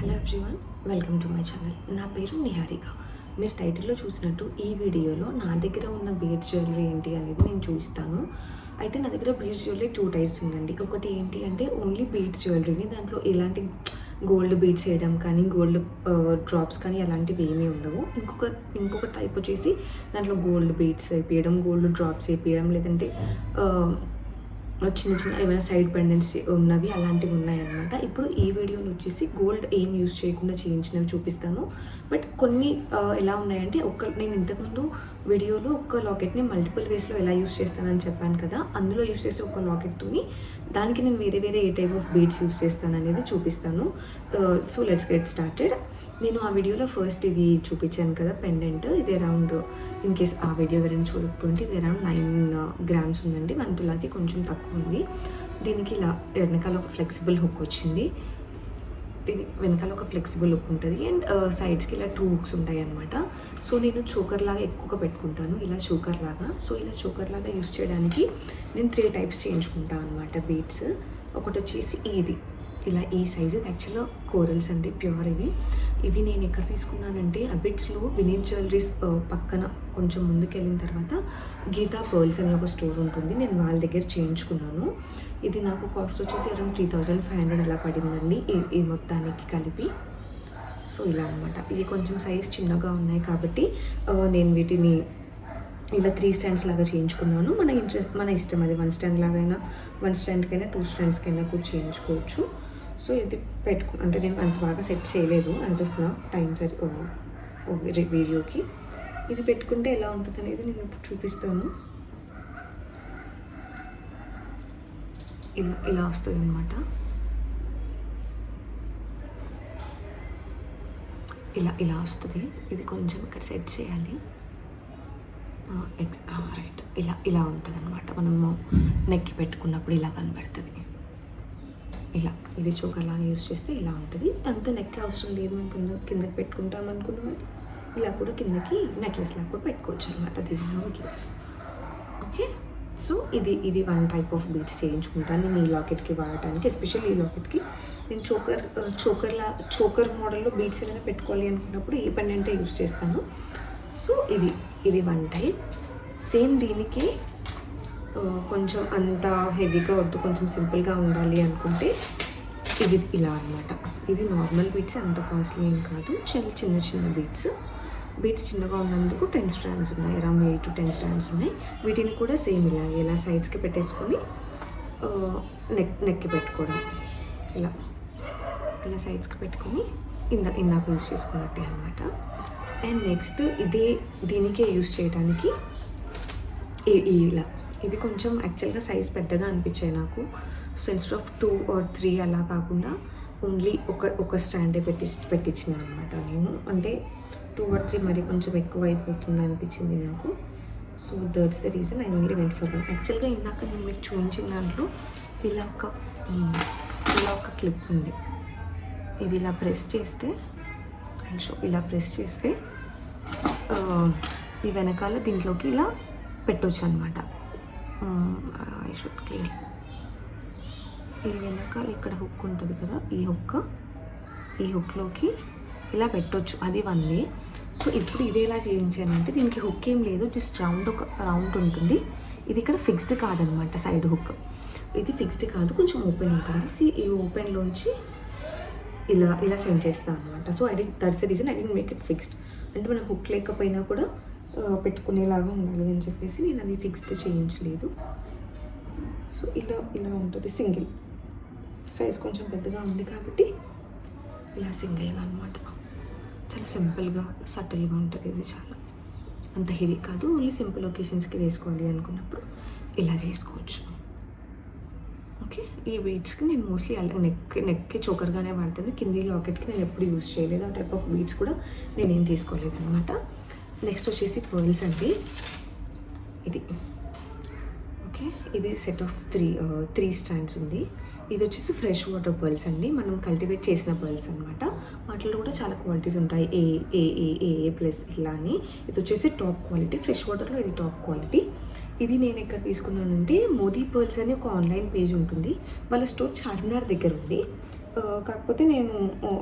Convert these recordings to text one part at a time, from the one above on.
Hello everyone, welcome to my channel. నా పేరు నిహారిక. మీరు టైటిల్లో చూసినట్టు ఈ వీడియోలో నా దగ్గర ఉన్న బీడ్స్ జ్యువెలరీ ఏంటి అనేది నేను చూపిస్తాను. అయితే నా దగ్గర బీడ్స్ జ్యువెలరీ 2 టైప్స్ ఉందండి. ఒకటి ఏంటి అంటే ఓన్లీ బీడ్స్ జ్యువెలరీని, దాంట్లో ఎలాంటి గోల్డ్ బీడ్స్ వేయడం కానీ గోల్డ్ డ్రాప్స్ కానీ అలాంటివి ఏమీ ఉండవు. ఇంకొక టైప్ వచ్చేసి దాంట్లో గోల్డ్ బీడ్స్ వేయడం, గోల్డ్ డ్రాప్స్ వేయడం, లేదంటే చిన్న చిన్న ఏమైనా సైడ్ పెండెంట్స్ ఉన్నవి అలాంటివి ఉన్నాయన్నమాట. ఇప్పుడు ఈ వీడియోలో వచ్చేసి గోల్డ్ ఏం యూజ్ చేయకుండా చేయించినవి చూపిస్తాను. బట్ కొన్ని ఎలా ఉన్నాయంటే నేను ఇంతకుముందు వీడియోలో ఒక్క లాకెట్ని మల్టిపుల్ వేస్లో ఎలా యూజ్ చేస్తానని చెప్పాను కదా, అందులో యూజ్ చేసే ఒక లాకెట్తోని దానికి నేను వేరే ఏ టైప్ ఆఫ్ బీడ్స్ యూజ్ చేస్తాను అనేది చూపిస్తాను. So let's get started. నేను ఆ వీడియోలో ఫస్ట్ ఇది చూపించాను కదా పెండెంట్, ఇది అరౌండ్, ఇన్ కేస్ ఆ వీడియో ఎవరైనా చూడకపోతే ఇది అరౌండ్ 9 grams ఉందండి. 1 తులాకి కొంచెం తక్కువ ఉంది. దీనికి ఇలా వెనకాల ఒక ఫ్లెక్సిబుల్ హుక్ వచ్చింది. దీని వెనకాల ఒక ఫ్లెక్సిబుల్ హుక్ ఉంటుంది అండ్ సైడ్స్కి ఇలా 2 hooks ఉంటాయి అన్నమాట. సో నేను చోకర్ లాగా ఎక్కువగా పెట్టుకుంటాను, ఇలా చోకర్ లాగా. సో ఇలా చోకర్ లాగా యూజ్ చేయడానికి నేను 3 types చేయించుకుంటాను అనమాట బీడ్స్. ఒకటి వచ్చేసి ఇది ఇలా ఈ సైజు, యాక్చువల్గా కోరల్స్ అండి, ప్యూర్ ఇవి నేను ఎక్కడ తీసుకున్నానంటే అబిట్స్లో వినీత్ జ్యువెలరీస్ పక్కన కొంచెం ముందుకు వెళ్ళిన తర్వాత గీతా పర్ల్స్ అనే ఒక స్టోర్ ఉంటుంది, నేను వాళ్ళ దగ్గర చేయించుకున్నాను. ఇది నాకు కాస్ట్ వచ్చేసి అరౌండ్ 3500 అలా పడిందండి ఈ మొత్తానికి కలిపి. సో ఇలా అనమాట. ఇది కొంచెం సైజ్ చిన్నగా ఉన్నాయి కాబట్టి నేను వీటిని ఇలా 3 stands లాగా చేయించుకున్నాను. మన ఇష్టం అది, 1 stand లాగైనా 1 standకైనా 2 standskైనా కూడా చేయించుకోవచ్చు. సో ఇది అంటే నేను అంత బాగా సెట్ చేయలేదు యాజ్ ఆఫ్ నా టైం వీడియోకి. ఇది పెట్టుకుంటే ఎలా ఉంటుంది అనేది నేను ఇప్పుడు చూపిస్తాను. ఇలా వస్తుంది అనమాట. ఇలా వస్తుంది. ఇది కొంచెం ఇక్కడ సెట్ చేయాలి. రైట్, ఇలా ఉంటుంది అనమాట. మనము నెక్కి పెట్టుకున్నప్పుడు ఇలా కనబడుతుంది. ఇది చోకర్లాగా యూజ్ చేస్తే ఇలా ఉంటుంది. అంత నెక్ అవసరం లేదు, మేము కిందకి పెట్టుకుంటాం అనుకున్నాం. ఇలా కూడా కిందకి నెక్లెస్ లాగా కూడా పెట్టుకోవచ్చు అనమాట. This is how it looks. Okay, so ఇది 1 type ఆఫ్ బీడ్స్ చేయించుకుంటాను నేను ఈ లాకెట్కి వాడటానికి. ఎస్పెషల్లీ ఈ లాకెట్కి నేను చోకర్ మోడల్లో బీడ్స్ ఏదైనా పెట్టుకోవాలి అనుకున్నప్పుడు ఈ పెండెంటే యూజ్ చేస్తాను. సో ఇది 1 type. సేమ్ దీనికి కొంచెం అంత హెవీగా వద్దు, కొంచెం సింపుల్గా ఉండాలి అనుకుంటే ఇది ఇలా అనమాట. ఇది నార్మల్ బీడ్స్, అంత కాస్ట్లీ ఏం కాదు, చిన్న బీడ్స్ చిన్నగా ఉన్నందుకు 10 strands ఉన్నాయి, అరౌండ్ 8 to 10 strands ఉన్నాయి. వీటిని కూడా సేమ్ ఇలా సైడ్స్కి పెట్టేసుకొని నెక్కి పెట్టుకోవడం, ఇలా సైడ్స్కి పెట్టుకొని ఇందాక యూజ్ చేసుకున్నట్టే అనమాట. అండ్ నెక్స్ట్ దీనికే యూజ్ చేయడానికి ఇవి కొంచెం యాక్చువల్గా సైజ్ పెద్దగా అనిపించాయి నాకు. సో ఇన్స్టెడ్ ఆఫ్ 2 or 3 అలా కాకుండా ఓన్లీ ఒక స్టాండే పెట్టించిన అనమాట నేను. అంటే 2 or 3 మరి కొంచెం ఎక్కువ అయిపోతుంది అనిపించింది నాకు. So that's the reason I only went for one. యాక్చువల్గా ఇందాక నేను మీకు చూపించిన దాంట్లో ఇలా ఒక క్లిప్ ఉంది. ఇది ఇలా ప్రెస్ చేస్తే ఈ వెనకాల దీంట్లోకి ఇలా పెట్టవచ్చు అనమాట. I should clear. ఈ వెనకాల ఇక్కడ హుక్ ఉంటుంది కదా, ఈ హుక్లోకి ఇలా పెట్టవచ్చు, అది 1 way. సో ఇప్పుడు ఇది ఎలా చేయించానంటే దీనికి హుక్ ఏం లేదు, జస్ట్ రౌండ్ ఉంటుంది. ఇది ఇక్కడ ఫిక్స్డ్ కాదనమాట, సైడ్ హుక్ ఇది ఫిక్స్డ్ కాదు, కొంచెం ఓపెన్ ఉంటుంది. ఈ ఓపెన్లోంచి ఇలా సెండ్ చేస్తాను అనమాట. So that's the reason I don't make it fixed. అంటే మనం హుక్ లేకపోయినా కూడా పెట్టుకునేలాగా ఉండాలి అని చెప్పేసి నేను అది ఫిక్స్డ్ చేయించలేదు. సో ఇలా ఉంటుంది. సింగిల్ సైజ్ కొంచెం పెద్దగా ఉంది కాబట్టి ఇలా సింగిల్గా అనమాట. చాలా సింపుల్గా సటిల్గా ఉంటుంది. ఇది చాలా అంత హెవీ కాదు, ఓన్లీ సింపుల్ ఒకేషన్స్కి వేసుకోవాలి అనుకున్నప్పుడు ఇలా చేసుకోవచ్చు. ఓకే, ఈ బీడ్స్కి నేను మోస్ట్లీ అలా నెక్కి చోకర్గానే వాడతాను. కింది లాకెట్కి నేను ఎప్పుడు యూజ్ చేయలేదు. ఆ టైప్ ఆఫ్ బీడ్స్ కూడా నేనేం తీసుకోలేదు అనమాట. నెక్స్ట్ వచ్చేసి పర్ల్స్ అండి. ఇది సెట్ ఆఫ్ 3 strands ఉంది. ఇది వచ్చేసి ఫ్రెష్ వాటర్ పర్ల్స్ అండి, మనం కల్టివేట్ చేసిన పర్ల్స్ అనమాట. వాటిలో కూడా చాలా క్వాలిటీస్ ఉంటాయి, A+ ఇలా అని. ఇది వచ్చేసి టాప్ క్వాలిటీ, ఫ్రెష్ వాటర్లో ఇది టాప్ క్వాలిటీ. ఇది నేను ఎక్కడ తీసుకున్నానంటే మోదీ పర్ల్స్ అని ఒక ఆన్లైన్ పేజ్ ఉంటుంది, వాళ్ళ స్టోర్ చార్మినార్ దగ్గర ఉంది. కాకపోతే నేను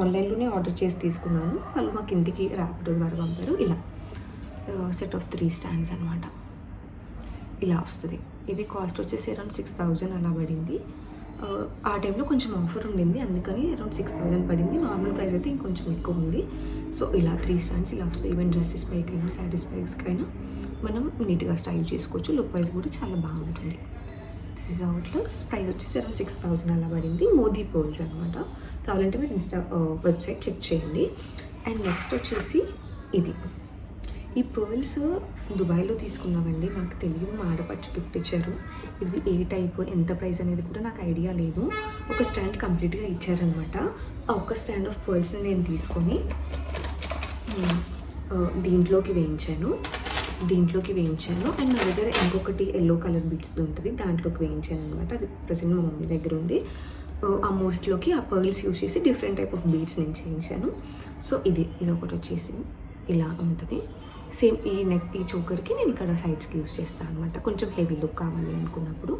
ఆన్లైన్లోనే ఆర్డర్ చేసి తీసుకున్నాను. వాళ్ళు మాకు ఇంటికి ర్యాపిడో ద్వారా పంపారు. ఇలా సెట్ ఆఫ్ 3 స్టాండ్స్ అనమాట. ఇలా వస్తుంది. ఇది కాస్ట్ వచ్చేసి అరౌండ్ 6,000 అలా పడింది. ఆ టైంలో కొంచెం ఆఫర్ ఉండింది, అందుకని అరౌండ్ 6,000 పడింది. నార్మల్ ప్రైస్ అయితే ఇంకొంచెం ఎక్కువ ఉంది. సో ఇలా 3 స్టాండ్స్ ఇలా వస్తాయి. ఈవెన్ డ్రెస్సెస్ పైకైనా శారీస్ పైకైనా మనం నీట్గా స్టైల్ చేసుకోవచ్చు. లుక్ వైజ్ కూడా చాలా బాగుంటుంది. This is outlooks. ప్రైస్ వచ్చేసి అరౌండ్ 6,000 అలా పడింది. మోదీ పర్ల్స్ అనమాట. కావాలంటే మీరు వెబ్సైట్ చెక్ చేయండి. అండ్ నెక్స్ట్ వచ్చేసి ఇది. ఈ పర్ల్స్ దుబాయ్లో తీసుకున్నామండి. నాకు తెలియదు, మా ఆడపడుచు గిఫ్ట్ ఇచ్చారు. ఇది ఏ టైప్, ఎంత ప్రైస్ అనేది కూడా నాకు ఐడియా లేదు. ఒక స్టాండ్ కంప్లీట్గా ఇచ్చారనమాట. ఆ ఒక్క స్టాండ్ ఆఫ్ పర్ల్స్ని నేను తీసుకొని దీంట్లోకి వేయించాను. అండ్ నా దగ్గర ఇంకొకటి ఎల్లో కలర్ బీడ్స్ది ఉంటుంది, దాంట్లోకి వేయించాను అనమాట. అది ప్రజెంట్ మా మమ్మీ దగ్గర ఉంది. ఆ మూడిట్లోకి ఆ పర్ల్స్ యూస్ చేసి డిఫరెంట్ టైప్ ఆఫ్ బీడ్స్ నేను చేయించాను. సో ఇది ఒకటి వచ్చేసి ఇలా ఉంటుంది. సేమ్ ఈ చోకర్కి నేను ఇక్కడ సైడ్స్కి యూస్ చేస్తాను అనమాట, కొంచెం హెవీ లుక్ కావాలి అనుకున్నప్పుడు.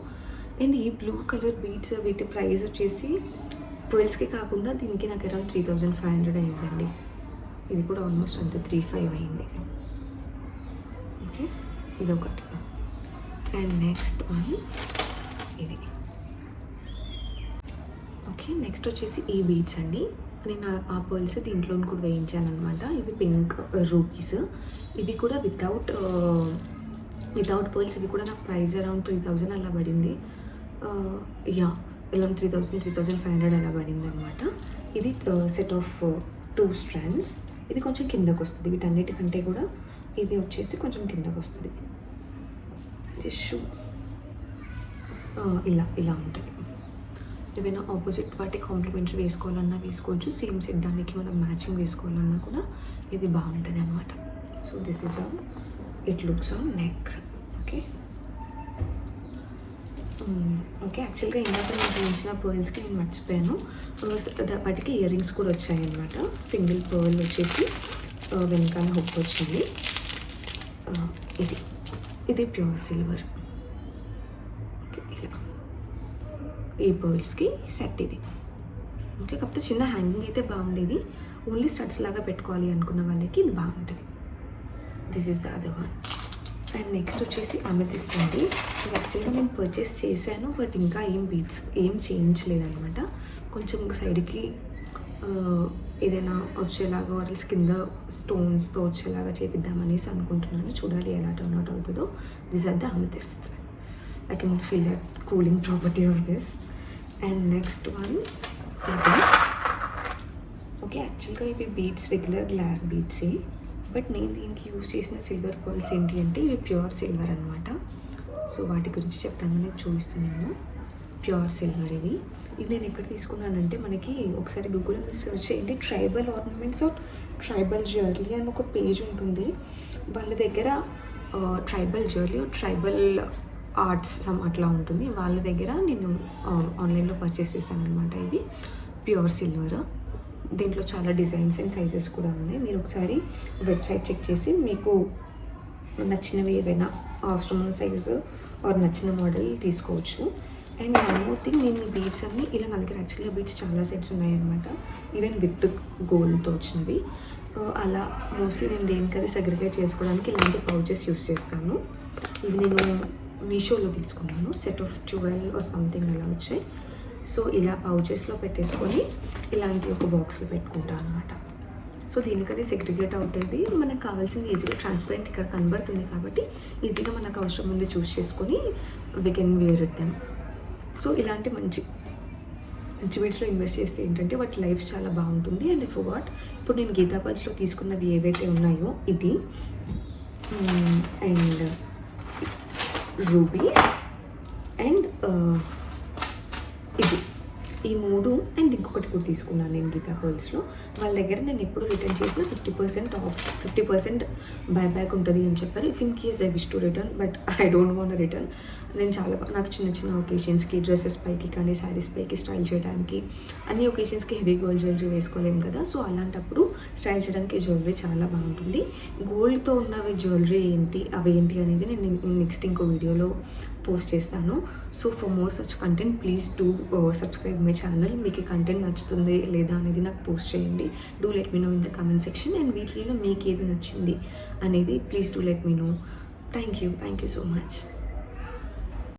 అండ్ ఈ బ్లూ కలర్ బీడ్స్ వీటి ప్రైస్ వచ్చేసి పర్ల్స్కి కాకుండా దీనికి నాకు అరౌండ్ 3,500 అయిందండి. ఇది కూడా ఆల్మోస్ట్ అంతే 3,500 అయింది. ఓకే, ఇదొకటి. అండ్ నెక్స్ట్ వన్ ఇది. ఓకే, నెక్స్ట్ వచ్చేసి ఈ బీడ్స్ అండి. నేను ఆ పర్ల్స్ దీంట్లో కూడా వేయించాను అనమాట. ఇవి పింక్ రూపీస్. ఇవి కూడా వితౌట్ పర్ల్స్. ఇవి కూడా నాకు ప్రైస్ అరౌండ్ 3,000 అలా పడింది. అరౌండ్ 3,500 అలా పడింది అనమాట. ఇది సెట్ ఆఫ్ 2 స్ట్రాండ్స్. ఇది కొంచెం కిందకు వస్తుంది. వీటన్నిటికంటే కూడా ఇది వచ్చేసి కొంచెం కిందకు వస్తుంది. షూ ఇలా ఉంటుంది. ఏవైనా ఆపోజిట్ వాటి కాంప్లిమెంటరీ వేసుకోవాలన్నా వేసుకోవచ్చు. సేమ్ సెట్ దానికి మనం మ్యాచింగ్ వేసుకోవాలన్నా కూడా ఇది బాగుంటుంది అనమాట. So this is how it looks on neck. Okay, యాక్చువల్గా ఇందాక నేను చూపించిన పర్ల్స్కి నేను మర్చిపోయాను. వాటికి ఇయర్ రింగ్స్ కూడా వచ్చాయి అనమాట. సింగిల్ పర్ల్ వచ్చేసి వెనకాల హుక్ వచ్చింది. ఇది ప్యూర్ సిల్వర్. ఓకే, ఇలా ఈ పర్ల్స్కి సెట్ ఇది. ఓకే, కాకపోతే చిన్న హ్యాంగింగ్ అయితే బాగుండేది. ఓన్లీ స్టడ్స్ లాగా పెట్టుకోవాలి అనుకున్న వాళ్ళకి ఇది బాగుంటుంది. This is the other one. And next వచ్చేసి అమెథిస్ట్ అండి. ఇది యాక్చువల్గా నేను పర్చేస్ చేశాను, బట్ ఇంకా ఏం చేయించలేదు అనమాట. కొంచెం సైడ్కి ఏదైనా వచ్చేలాగా ఆర్ఎల్స్ కింద స్టోన్స్తో వచ్చేలాగా చేపిద్దామనేసి అనుకుంటున్నాను. చూడాలి ఎలా టర్న్అవుట్ అవుతుందో. This are the amethyst. I can feel that cooling property of this. And next one, okay, actually ఇవి బీడ్స్ రెగ్యులర్ గ్లాస్ బీడ్సే, బట్ నేను దీనికి యూజ్ చేసిన సిల్వర్ పర్ల్స్ ఏంటి అంటే ఇవి ప్యూర్ సిల్వర్ అనమాట. సో వాటి గురించి చెప్తామని చూపిస్తున్నాను. ప్యూర్ సిల్వర్ ఇవి నేను ఎక్కడ తీసుకున్నానంటే, మనకి ఒకసారి గూగుల్లో సెర్చ్ చేయండి, tribal ornaments or tribal jewellery అని ఒక పేజ్ ఉంటుంది. వాళ్ళ దగ్గర ట్రైబల్ జ్యువెలరీ, ట్రైబల్ ఆర్ట్స్ అట్లా ఉంటుంది. వాళ్ళ దగ్గర నేను ఆన్లైన్లో పర్చేస్ చేశాను అనమాట. ఇవి ప్యూర్ సిల్వర్. దీంట్లో చాలా డిజైన్స్ అండ్ సైజెస్ కూడా ఉన్నాయి. మీరు ఒకసారి వెబ్సైట్ చెక్ చేసి మీకు నచ్చినవి ఏవైనా అవసరం ఉన్న సైజు ఆర్ నచ్చిన మోడల్ తీసుకోవచ్చు. అండ్ వన్ మోర్ థింగ్, నేను ఈ బీడ్స్ అన్ని ఇలా నా దగ్గర యాక్చువల్గా బీడ్స్ చాలా సెట్స్ ఉన్నాయన్నమాట. ఈవెన్ విత్ గోల్డ్తో వచ్చినవి. అలా మోస్ట్లీ నేను దేనికది సెగ్రిగేట్ చేసుకోవడానికి ఇలాంటి పౌచెస్ యూస్ చేస్తాను. ఇది నేను మీషోలో తీసుకున్నాను. సెట్ ఆఫ్ 12 or సంథింగ్ అలా వచ్చాయి. సో ఇలా పౌచెస్లో పెట్టేసుకొని ఇలాంటి ఒక బాక్స్లో పెట్టుకుంటాను అనమాట. సో దీనికది సెగ్రిగేట్ అవుతుంది. మనకు కావాల్సింది ఈజీగా ట్రాన్స్పరెంట్ ఇక్కడ కనబడుతుంది కాబట్టి ఈజీగా మనకు అవసరం ఉంది చూస్ చేసుకొని we can wear it them. So ఇలాంటి మంచి బీడ్స్లో ఇన్వెస్ట్ చేస్తే ఏంటంటే వాటి లైఫ్ చాలా బాగుంటుంది. అండ్ ఐ ఫర్గాట్, ఇప్పుడు నేను గీతా పర్ల్స్లో తీసుకున్నవి ఏవైతే ఉన్నాయో ఇది అండ్ రూబీస్ అండ్ ఇది, ఈ 3 అండ్ ఇంకొకటి కూడా తీసుకున్నాను నేను గీతా పర్ల్స్లో. వాళ్ళ దగ్గర నేను ఎప్పుడు రిటర్న్ చేసిన 50% ఆఫ్, 50% బైబ్యాక్ ఉంటుంది అని చెప్పారు. If in case I wish to return, but I don't want return. నేను నాకు చిన్న చిన్న ఒకేషన్స్కి, డ్రెస్సెస్ పైకి కానీ శారీస్ పైకి స్టైల్ చేయడానికి, అన్ని ఒకేషన్స్కి హెవీ గోల్డ్ జ్యువెలరీ వేసుకోలేము కదా. సో అలాంటప్పుడు స్టైల్ చేయడానికి జ్యువెలరీ చాలా బాగుంటుంది. గోల్డ్తో ఉన్నవి జ్యువెలరీ ఏంటి, అవి ఏంటి అనేది నేను నెక్స్ట్ ఇంకో వీడియోలో పోస్ట్ చేస్తాను. So for more such content please do subscribe my channel. మీకు ఈ కంటెంట్ నచ్చుతుంది లేదా అనేది నాకు పోస్ట్ చేయండి. Do let me know in the comment section. And వీటిలో మీకు ఏది నచ్చింది అనేది please do let me know. Thank you so much.